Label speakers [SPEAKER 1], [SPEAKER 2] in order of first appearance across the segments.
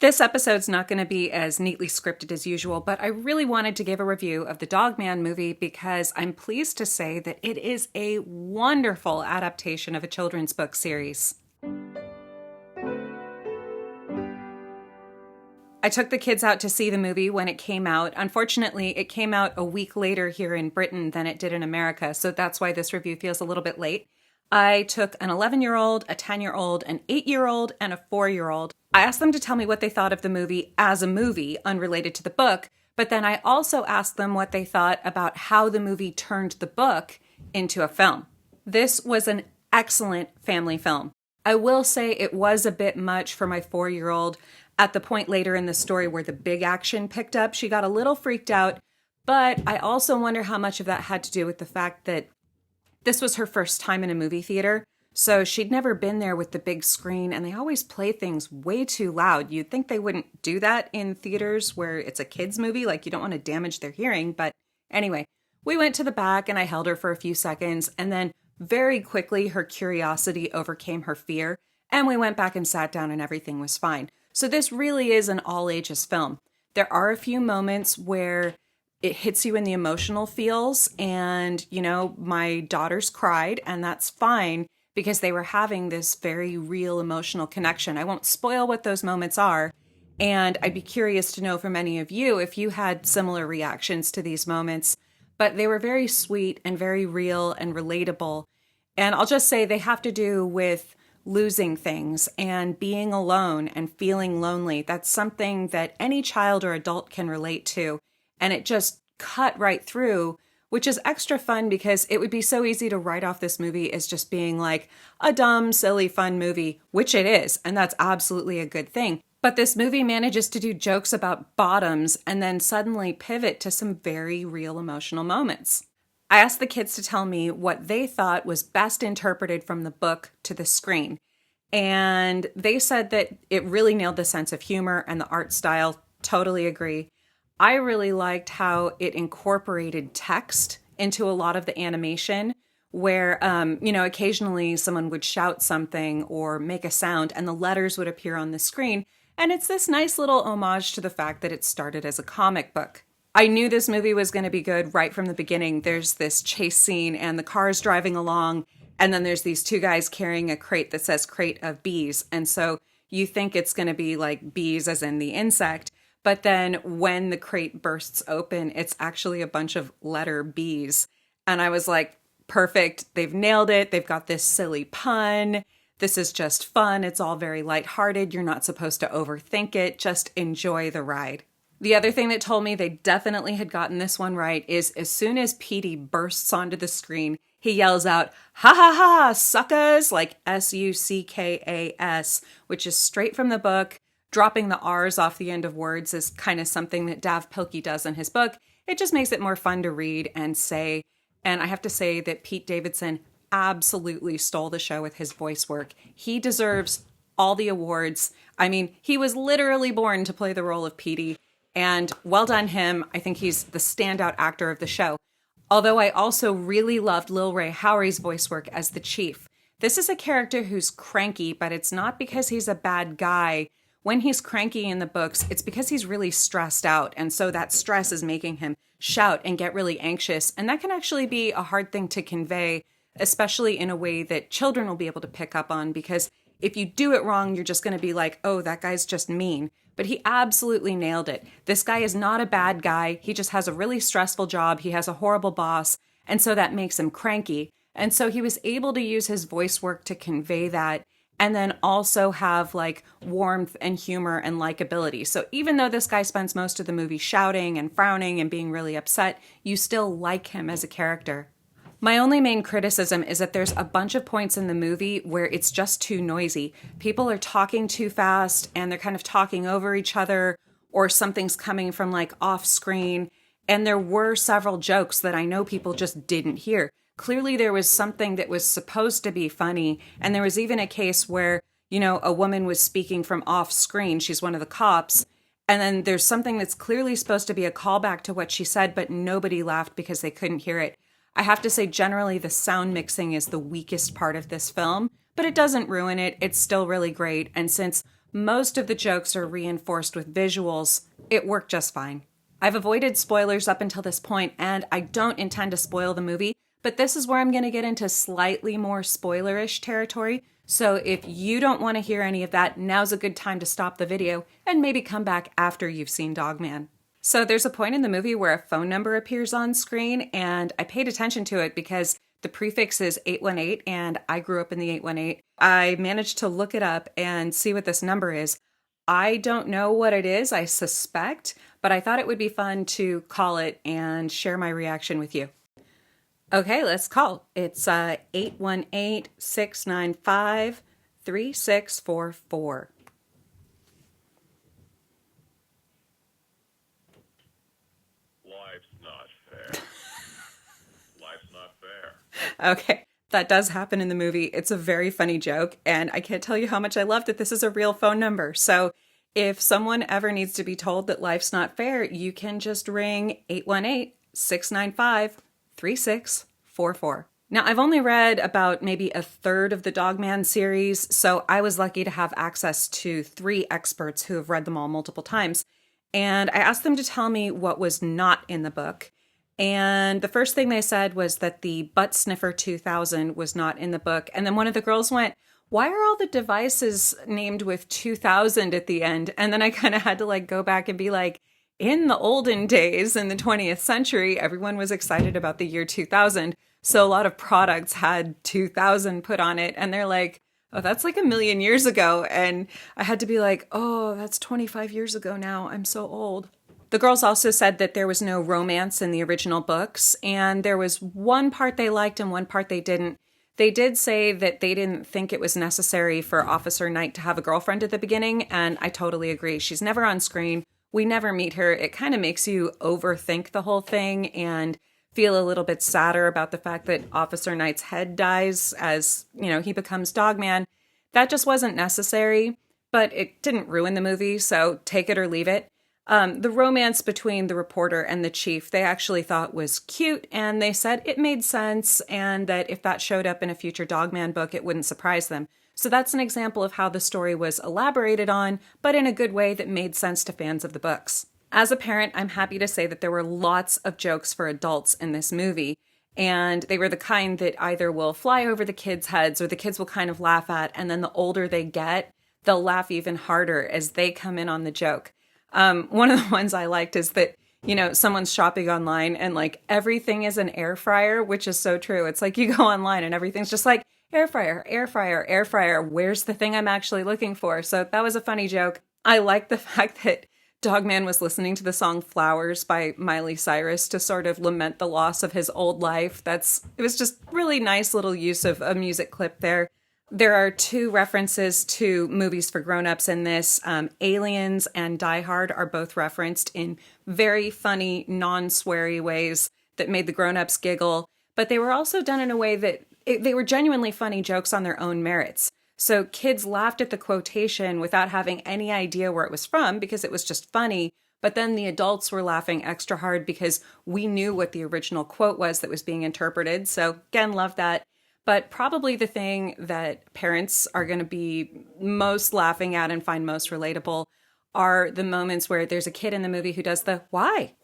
[SPEAKER 1] This episode's not going to be as neatly scripted as usual, but I really wanted to give a review of the Dog Man movie because I'm pleased to say that it is a wonderful adaptation of a children's book series. I took the kids out to see the movie when it came out. Unfortunately, it came out a week later here in Britain than it did in America, so that's why this review feels a little bit late. I took an 11-year-old, a 10-year-old, an 8-year-old, and a 4-year-old. I asked them to tell me what they thought of the movie as a movie, unrelated to the book, but then I also asked them what they thought about how the movie turned the book into a film. This was an excellent family film. I will say it was a bit much for my 4-year-old. At the point later in the story where the big action picked up, she got a little freaked out, but I also wonder how much of that had to do with the fact that this was her first time in a movie theater, so she'd never been there with the big screen, and they always play things way too loud. You'd think they wouldn't do that in theaters where it's a kid's movie, like you don't want to damage their hearing, but anyway, we went to the back and I held her for a few seconds, and then very quickly her curiosity overcame her fear, and we went back and sat down and everything was fine. So this really is an all-ages film. There are a few moments where it hits you in the emotional feels, and, my daughters cried, and that's fine because they were having this very real emotional connection. I won't spoil what those moments are, and I'd be curious to know from any of you if you had similar reactions to these moments, but they were very sweet and very real and relatable, and I'll just say they have to do with losing things and being alone and feeling lonely. That's something that any child or adult can relate to. And it just cut right through, which is extra fun because it would be so easy to write off this movie as just being like a dumb, silly, fun movie, which it is, and that's absolutely a good thing. But this movie manages to do jokes about bottoms and then suddenly pivot to some very real emotional moments. I asked the kids to tell me what they thought was best interpreted from the book to the screen, and they said that it really nailed the sense of humor and the art style. Totally agree. I really liked how it incorporated text into a lot of the animation where, occasionally someone would shout something or make a sound and the letters would appear on the screen. And it's this nice little homage to the fact that it started as a comic book. I knew this movie was going to be good right from the beginning. There's this chase scene and the car's driving along, and then there's these two guys carrying a crate that says crate of bees. And so you think it's going to be like bees as in the insect. But then when the crate bursts open, it's actually a bunch of letter B's. And I was like, perfect. They've nailed it. They've got this silly pun. This is just fun. It's all very lighthearted. You're not supposed to overthink it. Just enjoy the ride. The other thing that told me they definitely had gotten this one right is as soon as Petey bursts onto the screen, he yells out, "Ha ha ha, suckers," like S-U-C-K-A-S, which is straight from the book. Dropping the R's off the end of words is kind of something that Dav Pilkey does in his book. It just makes it more fun to read and say. And I have to say that Pete Davidson absolutely stole the show with his voice work. He deserves all the awards. I mean, he was literally born to play the role of Petey. And well done him. I think he's the standout actor of the show. Although I also really loved Lil Ray Howery's voice work as the chief. This is a character who's cranky, but it's not because he's a bad guy. When he's cranky in the books, it's because he's really stressed out. And so that stress is making him shout and get really anxious. And that can actually be a hard thing to convey, especially in a way that children will be able to pick up on. Because if you do it wrong, you're just going to be like, oh, that guy's just mean. But he absolutely nailed it. This guy is not a bad guy. He just has a really stressful job. He has a horrible boss. And so that makes him cranky. And so he was able to use his voice work to convey that. And then also have like warmth and humor and likability. So even though this guy spends most of the movie shouting and frowning and being really upset, you still like him as a character. My only main criticism is that there's a bunch of points in the movie where it's just too noisy. People are talking too fast and they're kind of talking over each other, or something's coming from like off screen. And there were several jokes that I know people just didn't hear. Clearly there was something that was supposed to be funny. And there was even a case where, a woman was speaking from off screen. She's one of the cops. And then there's something that's clearly supposed to be a callback to what she said, but nobody laughed because they couldn't hear it. I have to say, generally, the sound mixing is the weakest part of this film, but it doesn't ruin it. It's still really great. And since Most of the jokes are reinforced with visuals. It worked just fine. I've avoided spoilers up until this point, and I don't intend to spoil the movie, but this is where I'm going to get into slightly more spoilerish territory. So if you don't want to hear any of that, now's a good time to stop the video and maybe come back after you've seen Dogman. So there's a point in the movie where a phone number appears on screen, and I paid attention to it because the prefix is 818, and I grew up in the 818. I managed to look it up and see what this number is. I don't know what it is, I suspect, but I thought it would be fun to call it and share my reaction with you. Okay, let's call. It's 818-695-3644.
[SPEAKER 2] Life's not fair. Life's not fair.
[SPEAKER 1] Okay, that does happen in the movie. It's a very funny joke, and I can't tell you how much I love that this is a real phone number. So if someone ever needs to be told that life's not fair, you can just ring 818-695-3644. Now, I've only read about maybe a third of the Dogman series, so I was lucky to have access to 3 experts who have read them all multiple times. And I asked them to tell me what was not in the book. And the first thing they said was that the Butt Sniffer 2000 was not in the book. And then one of the girls went, "Why are all the devices named with 2000 at the end?" And then I kind of had to go back and be like, in the olden days, in the 20th century, everyone was excited about the year 2000. So a lot of products had 2000 put on it. And they're like, "Oh, that's like a million years ago." And I had to be like, "Oh, that's 25 years ago now. I'm so old." The girls also said that there was no romance in the original books, and there was one part they liked and one part they didn't. They did say that they didn't think it was necessary for Officer Knight to have a girlfriend at the beginning, and I totally agree. She's never on screen. We never meet her. It kind of makes you overthink the whole thing and feel a little bit sadder about the fact that Officer Knight's head dies as, he becomes Dogman. That just wasn't necessary, but it didn't ruin the movie, so take it or leave it. The romance between the reporter and the chief, they actually thought was cute, and they said it made sense, and that if that showed up in a future Dogman book, it wouldn't surprise them. So that's an example of how the story was elaborated on, but in a good way that made sense to fans of the books. As a parent, I'm happy to say that there were lots of jokes for adults in this movie, and they were the kind that either will fly over the kids' heads or the kids will kind of laugh at, and then the older they get, they'll laugh even harder as they come in on the joke. One of the ones I liked is that, someone's shopping online and everything is an air fryer, which is so true. It's like you go online and everything's just like air fryer, air fryer, air fryer. Where's the thing I'm actually looking for? So that was a funny joke. I like the fact that Dogman was listening to the song Flowers by Miley Cyrus to sort of lament the loss of his old life. It was just really nice little use of a music clip there. There are 2 references to movies for grown-ups in this. Aliens and Die Hard are both referenced in very funny, non-sweary ways that made the grown-ups giggle. But they were also done in a way that they were genuinely funny jokes on their own merits. So kids laughed at the quotation without having any idea where it was from because it was just funny. But then the adults were laughing extra hard because we knew what the original quote was that was being interpreted. So again, love that. But probably the thing that parents are going to be most laughing at and find most relatable are the moments where there's a kid in the movie who does the why.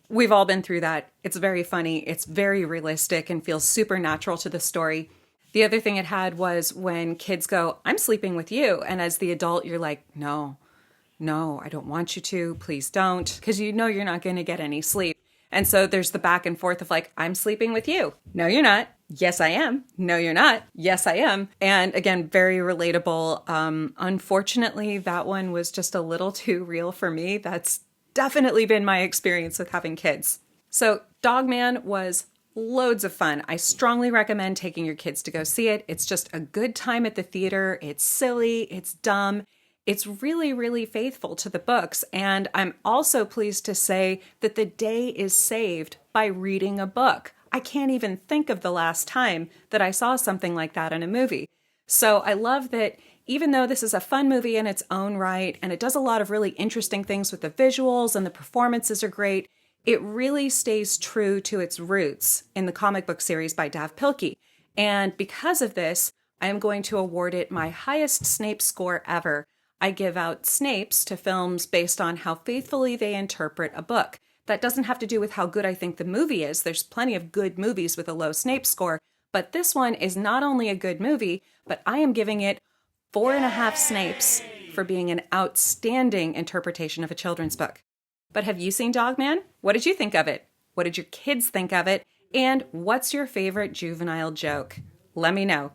[SPEAKER 1] We've all been through that. It's very funny. It's very realistic and feels supernatural to the story. The other thing it had was when kids go, "I'm sleeping with you." And as the adult, you're like, no, I don't want you to. Please don't. Because you're not going to get any sleep. And so there's the back and forth of "I'm sleeping with you." "No, you're not." "Yes, I am." "No, you're not." "Yes, I am." And again, very relatable. Unfortunately, that one was just a little too real for me. That's definitely been my experience with having kids. So Dogman was loads of fun. I strongly recommend taking your kids to go see it. It's just a good time at the theater. It's silly. It's dumb. It's really, really faithful to the books, and I'm also pleased to say that the day is saved by reading a book. I can't even think of the last time that I saw something like that in a movie. So I love that even though this is a fun movie in its own right, and it does a lot of really interesting things with the visuals and the performances are great, it really stays true to its roots in the comic book series by Dav Pilkey. And because of this, I am going to award it my highest Snape score ever. I give out Snapes to films based on how faithfully they interpret a book. That doesn't have to do with how good I think the movie is. There's plenty of good movies with a low Snape score, but this one is not only a good movie, but I am giving it 4.5 Snapes for being an outstanding interpretation of a children's book. But have you seen Dogman? What did you think of it? What did your kids think of it? And what's your favorite juvenile joke? Let me know.